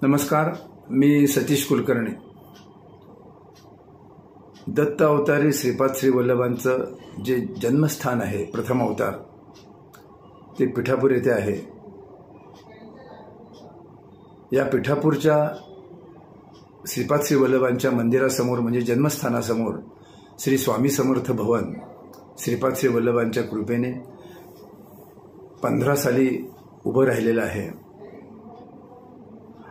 नमस्कार, मी सतीश कुलकर्णी। दत्त अवतारी श्रीपाद श्री वल्लभांचं जे जन्मस्थान आहे, प्रथम अवतार, ते पिठापूर येथे आहे। या पिठापूरच्या श्रीपाद श्री वल्लभांच्या मंदिरासमोर म्हणजे जन्मस्थानासमोर श्री स्वामी समर्थ भवन श्रीपाद श्री वल्लभांच्या कृपेने 15 साली उभं राहिलेलं आहे।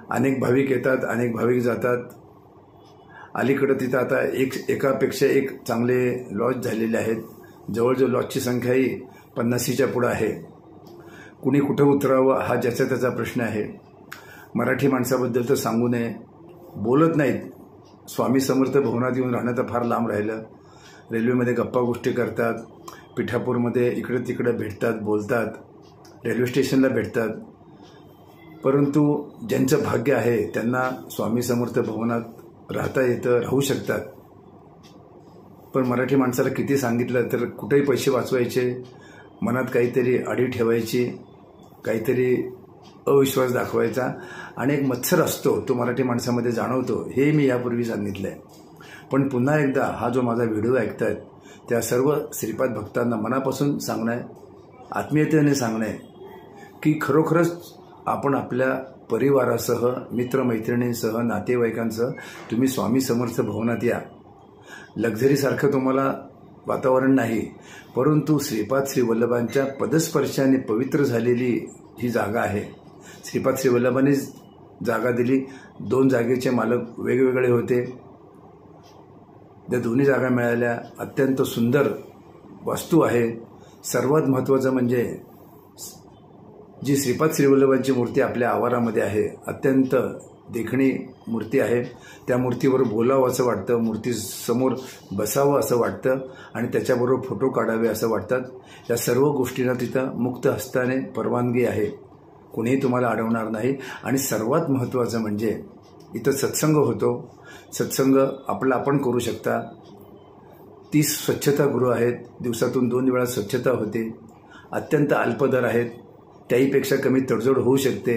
अनेक भाविक येतात, अनेक भाविक जातात। अलीकडे तिथं आता एकापेक्षा एक चांगले लॉज झालेले आहेत। जवळजवळ लॉजची संख्याही 50च्या पुढे आहे। कुणी कुठं उतरावं हा ज्याचा त्याचा प्रश्न आहे। मराठी माणसाबद्दल तर सांगू नये, बोलत नाहीत। स्वामी समर्थ भवनात येऊन राहणं तर फार लांब राहिलं। रेल्वेमध्ये गप्पा गोष्टी करतात, पिठापूरमध्ये इकडे तिकडे भेटतात, बोलतात, रेल्वे स्टेशनला भेटतात। परंतु ज्यांचं भाग्य आहे त्यांना स्वामी समर्थ भवनात राहता येतं, राहू शकतात। पण मराठी माणसाला किती सांगितलं तर कुठेही पैसे वाचवायचे, मनात काहीतरी आडी ठेवायची, काहीतरी अविश्वास दाखवायचा आणि एक मत्सर असतो तो मराठी माणसामध्ये जाणवतो। हे मी यापूर्वी सांगितलं आहे। पण पुन्हा एकदा हा जो माझा व्हिडिओ ऐकतायत त्या सर्व श्रीपाद भक्तांना मनापासून सांगणं आहे, आत्मीयतेने सांगणं आहे की खरोखरच आपण आपल्या परिवारासह, मित्रमैत्रिणींसह, नातेवाईकांसह तुम्ही स्वामी समर्थ भवनात या। लक्झरीसारखं तुम्हाला वातावरण नाही, परंतु श्रीपाद श्री वल्लभांच्या पदस्पर्शाने पवित्र झालेली ही जागा आहे। श्रीपाद श्री वल्लभांनी जागा दिली। 2 जागेचे मालक वेगवेगळे होते। त्या दोन्ही जागा मिळाल्या। अत्यंत सुंदर वास्तू आहे। सर्वात महत्त्वाचं म्हणजे जी श्रीपाद श्री वल्लभांची मूर्ती आपल्या आवारामध्ये आहे, अत्यंत देखणी मूर्ती आहे। त्या मूर्तीवर बोलावं असं वाटतं, मूर्तीसमोर बसावं असं वाटतं आणि त्याच्याबरोबर फोटो काढावे असं वाटतात। या सर्व गोष्टींना तिथं मुक्त हस्ताने परवानगी आहे, कुणीही तुम्हाला अडवणार नाही। आणि सर्वात महत्त्वाचं म्हणजे इथं सत्संग होतो। सत्संग आपण करू शकता। 30 स्वच्छतागृह आहेत, दिवसातून 2 वेळा स्वच्छता होते। अत्यंत अल्प दर आहेत, त्याहीपेक्षा कमी तडजोड होऊ शकते।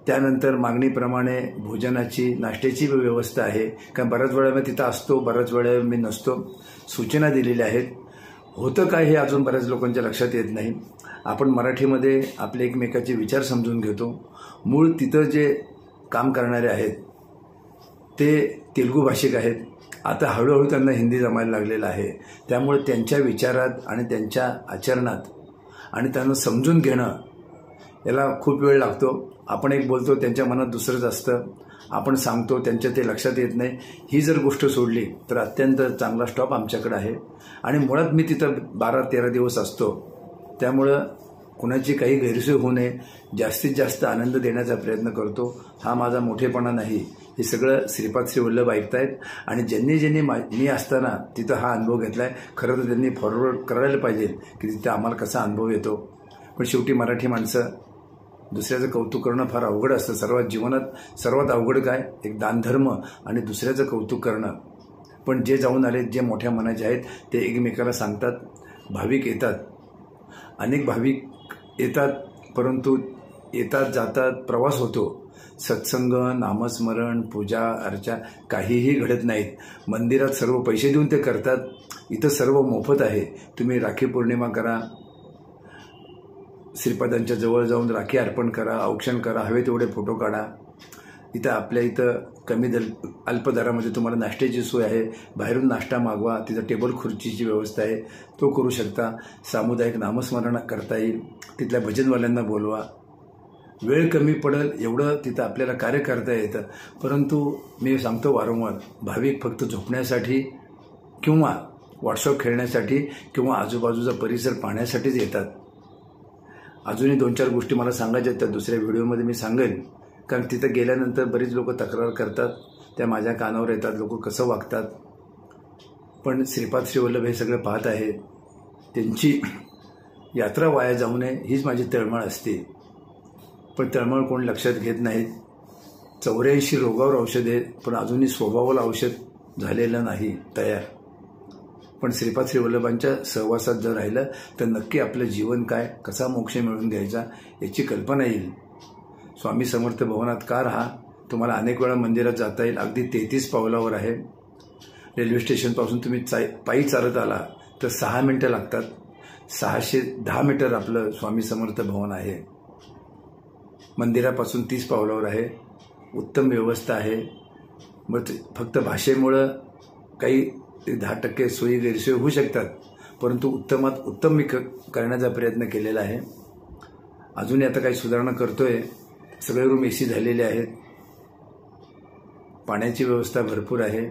त्यानंतर मागणीप्रमाणे भोजनाची, नाश्त्याची व्यवस्था आहे। कारण बऱ्याच वेळा मी तिथं असतो, बऱ्याच वेळा मी नसतो। सूचना दिलेल्या आहेत। होतं काय हे अजून बऱ्याच लोकांच्या लक्षात येत नाही। आपण मराठीमध्ये आपले एकमेकाचे विचार समजून घेतो। मूळ तिथं जे काम करणारे आहेत ते तेलुगू भाषिक आहेत। आता हळूहळू त्यांना हिंदी जमायला लागलेलं आहे। त्यामुळे त्यांच्या विचारात आणि त्यांच्या आचरणात आणि त्यांना समजून घेणं याला खूप वेळ लागतो। आपण एक बोलतो, त्यांच्या मनात दुसरंच असतं। आपण सांगतो, त्यांच्या ते लक्षात येत नाही। ही जर गोष्ट सोडली तर अत्यंत चांगला स्टॉप आमच्याकडे आहे। आणि मुळात मी तिथं 12-13 दिवस असतो। त्यामुळं कुणाची काही गैरसोय होऊ नये, जास्तीत जास्त आनंद देण्याचा प्रयत्न करतो। हा माझा मोठेपणा नाही, हे सगळं श्रीपाद श्री वल्लभ ऐकतायत। आणि ज्यांनी मी असताना तिथं हा अनुभव घेतला आहे, खरं तर त्यांनी फॉरवर्ड करायला पाहिजे की तिथं आम्हाला कसा अनुभव येतो। पण शेवटी मराठी माणसं दुसऱ्याचं कौतुक करणं फार अवघड असतं। जीवनात सर्वात अवघड काय, एक दानधर्म आणि दुसऱ्याचं कौतुक करणं। पण जे जाऊन आले, जे मोठ्या मनाचे आहेत, ते एकमेकाला सांगतात। भाविक येतात, अनेक भाविक येतात, परंतु येतात जातात, प्रवास होतो। सत्संग, नामस्मरण, पूजा अर्चा काहीही घडत नाहीत। मंदिरात सर्व पैसे देऊन ते करतात। इथं सर्व मोफत आहे। तुम्ही राखी पौर्णिमा करा, श्रीपादांच्या जवळ जाऊन राखी अर्पण करा, औक्षण करा, हवे तेवढे फोटो काढा। इथं आपल्या इथं अल्प दरामध्ये तुम्हाला नाश्त्याची सोय आहे। बाहेरून नाश्ता मागवा, तिथं टेबल खुर्चीची व्यवस्था आहे, तो करू शकता। सामुदायिक नामस्मरण करता येईल, तिथल्या भजनवाल्यांना बोलवा। वेळ कमी पडेल एवढं तिथं आपल्याला कार्य करता येतं। परंतु मी सांगतो वारंवार, भाविक फक्त झोपण्यासाठी किंवा व्हॉट्सअप खेळण्यासाठी किंवा आजूबाजूचा परिसर पाहण्यासाठीच येतात। अजूनही 2-4 गोष्टी मला सांगायच्या आहेत, त्या दुसऱ्या व्हिडिओमध्ये मी सांगेन। कारण तिथं गेल्यानंतर बरीच लोक तक्रार करतात, त्या माझ्या कानावर येतात, लोक कसं वागतात। पण श्रीपाद श्री वल्लभ हे सगळं पाहत आहेत। त्यांची यात्रा वाया जाऊ नये हीच माझी तळमळ असते। पण तळमळ कोण लक्षात घेत नाहीत। 84 रोगावर औषध आहे, पण अजूनही स्वभावाला औषध झालेलं नाही तयार। पण श्रीपाद श्री वल्लभांच्या सहवासात जर राहिलं तर नक्की आपलं जीवन काय, कसा मोक्ष मिळवून घ्यायचा याची कल्पना येईल। स्वामी समर्थ भवनात का राहा, तुम्हाला अनेक वेळा मंदिरात जाता येईल. अगदी 33 पावलावर आहे. रेल्वे स्टेशनपासून तुम्ही पायी चालत आला तर 6 मिनिटं लागतात. 610 मीटर आपलं स्वामी समर्थ भवन आहे. मंदिरापासून 30 पावलावर आहे. उत्तम व्यवस्था आहे. मग फक्त भाषेमुळं काही 10% सोयी गैरसोयी होऊ शकतात, परंतु उत्तमात उत्तम मी करण्याचा प्रयत्न केलेला आहे. अजूनही आता काही सुधारणा करतोय. सगळे रूम AC झालेले आहेत. पाण्याची व्यवस्था भरपूर आहे.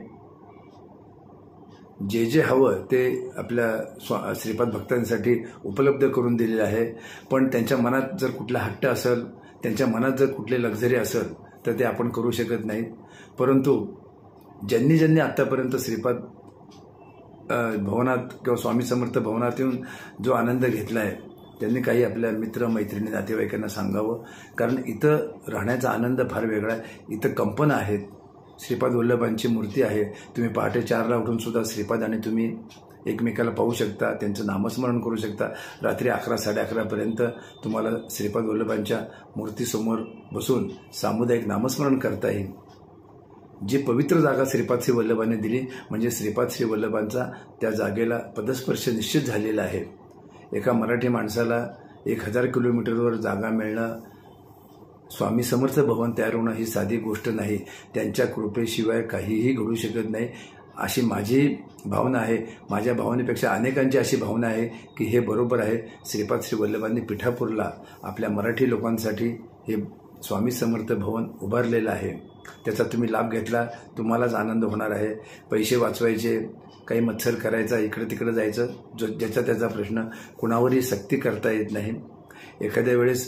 जे जे हवं ते आपल्या श्रीपाद भक्तांसाठी उपलब्ध करून दिलेलं आहे. पण त्यांच्या मनात जर कुठला हट्ट असेल, त्यांच्या मनात जर कुठले लक्झरी असेल तर ते आपण करू शकत नाहीत. परंतु ज्यांनी आत्तापर्यंत श्रीपाद भवनात किंवा स्वामी समर्थ भवनात येऊन जो आनंद घेतला आहे, त्यांनी काही आपल्या मित्र मैत्रिणी नातेवाईकांना सांगावं. कारण इथं राहण्याचा आनंद फार वेगळा आहे. इथं कंपनं आहेत. श्रीपाद वल्लभांची मूर्ती आहे. तुम्ही पहाटे 4ला उठून सुद्धा श्रीपाद आणि तुम्ही एकमेकाला पाहू शकता, त्यांचं नामस्मरण करू शकता. रात्री 11, 11:30पर्यंत तुम्हाला श्रीपाद वल्लभांच्या मूर्तीसमोर बसून सामुदायिक नामस्मरण करता येईल. जी पवित्र जागा श्रीपाद श्री वल्लभांनी दिली म्हणजे श्रीपाद श्री वल्लभांचा त्या जागेला पदस्पर्श निश्चित झालेला आहे. एका मराठी माणसाला 1000 किलोमीटरवर जागा मिळणं, स्वामी समर्थ भवन तयार होणं ही साधी गोष्ट नाही. त्यांच्या कृपेशिवाय काहीही घडू शकत नाही, अशी माझी भावना आहे. माझ्या भावनेपेक्षा अनेकांची अशी भावना आहे की हे बरोबर आहे. श्रीपाद श्री वल्लभांनी पिठापूरला आपल्या मराठी लोकांसाठी हे स्वामी समर्थ भवन उभारलेलं आहे. त्याचा तुम्ही लाभ घेतला, तुम्हालाच आनंद होणार आहे. पैसे वाचवायचे, काही मत्सर करायचा, इकडे तिकडे जायचं, ज्याचा त्याचा प्रश्न, कुणावरही सक्ती करता येत नाही. एखाद्या वेळेस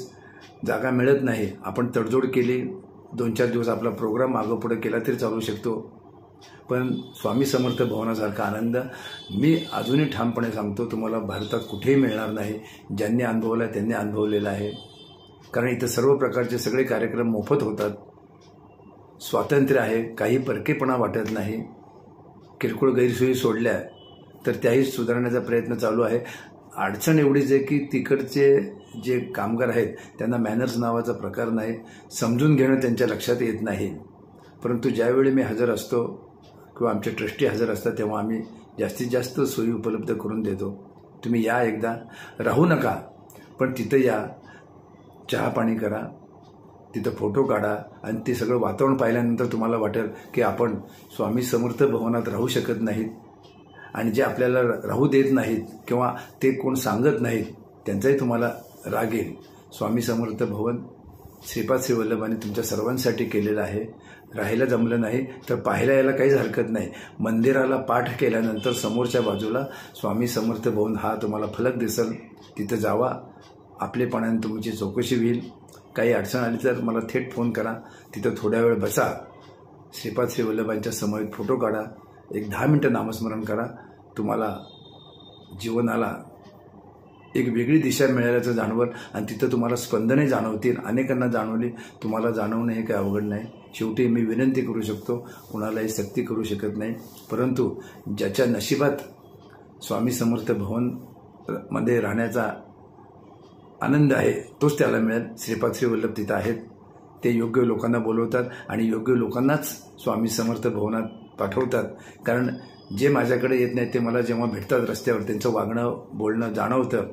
जागा मिळत नाही, आपण तडजोड केली, 2-4 दिवस आपला प्रोग्राम मागं पुढे केला तरी चालू शकतो. पण स्वामी समर्थ भवनासारखा आनंद मी अजूनही ठामपणे सांगतो तुम्हाला भारतात कुठेही मिळणार नाही. ज्यांनी अनुभवला त्यांनी अनुभवलेला आहे. कारण इथं सर्व प्रकारचे सगळे कार्यक्रम मोफत होतात. स्वातंत्र्य आहे, काही परकेपणा वाटत नाही. किरकोळ गैरसोयी सोडल्या तर त्याही सुधारण्याचा प्रयत्न चालू आहे. अडचण एवढीच आहे की तिकडचे जे कामगार आहेत त्यांना मॅनर्स नावाचा प्रकार नाही, समजून घेणं त्यांच्या लक्षात येत नाही. परंतु ज्यावेळी मी हजर असतो किंवा आमचे ट्रस्टी हजर असतात तेव्हा आम्ही जास्तीत जास्त सोयी उपलब्ध करून देतो. तुम्ही या, एकदा राहू नका, पण तिथं या, चहा पाणी करा, तिथं फोटो काढा आणि ते सगळं वातावरण पाहिल्यानंतर तुम्हाला वाटेल की आपण स्वामी समर्थ भवनात राहू शकत नाहीत. आणि जे आपल्याला राहू देत नाहीत किंवा ते कोण सांगत नाहीत त्यांचाही तुम्हाला राग येईल. स्वामी समर्थ भवन श्रीपाद श्री वल्लभांनी तुमच्या सर्वांसाठी केलेलं आहे. राहायला जमलं नाही तर पाहायला यायला काहीच हरकत नाही. मंदिराला पाठ केल्यानंतर समोरच्या बाजूला स्वामी समर्थ भवन हा तुम्हाला फलक दिसेल, तिथं जावा. आपलेपणाने तुमची चौकशी होईल. काही अडचण आली तर मला थेट फोन करा. तिथं थोड्या वेळ बसा, श्रीपाद श्री वल्लभांच्या समोर फोटो काढा, एक 10 मिनिटं नामस्मरण करा. तुम्हाला जीवनाला एक वेगळी दिशा मिळाल्याचं जाणवल आणि तिथं तुम्हाला स्पंदने जाणवतील. अनेकांना जाणवली, तुम्हाला जाणवणं हे काही अवघड नाही. शेवटी मी विनंती करू शकतो, कुणालाही सक्ती करू शकत नाही. परंतु ज्याच्या नशिबात स्वामी समर्थ भवन मध्ये राहण्याचा आनंद आहे तोच त्याला मिळेल. श्रीपाद श्री वल्लभ तिथं आहेत. ते योग्य लोकांना बोलवतात आणि योग्य लोकांनाच स्वामी समर्थ भवनात पाठवतात. कारण जे माझ्याकडे येत नाहीत ते मला जेव्हा भेटतात रस्त्यावर त्यांचं वागणं बोलणं जाणवतं.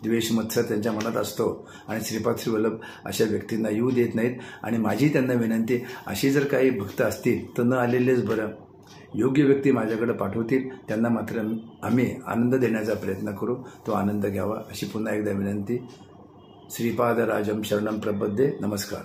द्वेष मत्सर त्यांच्या मनात असतो आणि श्रीपाद श्री वल्लभ अशा व्यक्तींना येऊ देत नाहीत. आणि माझी त्यांना विनंती, अशी जर काही भक्त असतील तर न आलेलेच बरं. योग्य व्यक्ती माझ्याकडे पाठवतील, त्यांना मात्र आम्ही आनंद देण्याचा प्रयत्न करू, तो आनंद घ्यावा अशी पुन्हा एकदा विनंती. श्रीपादराजम शरणम प्रपद्ये. नमस्कार.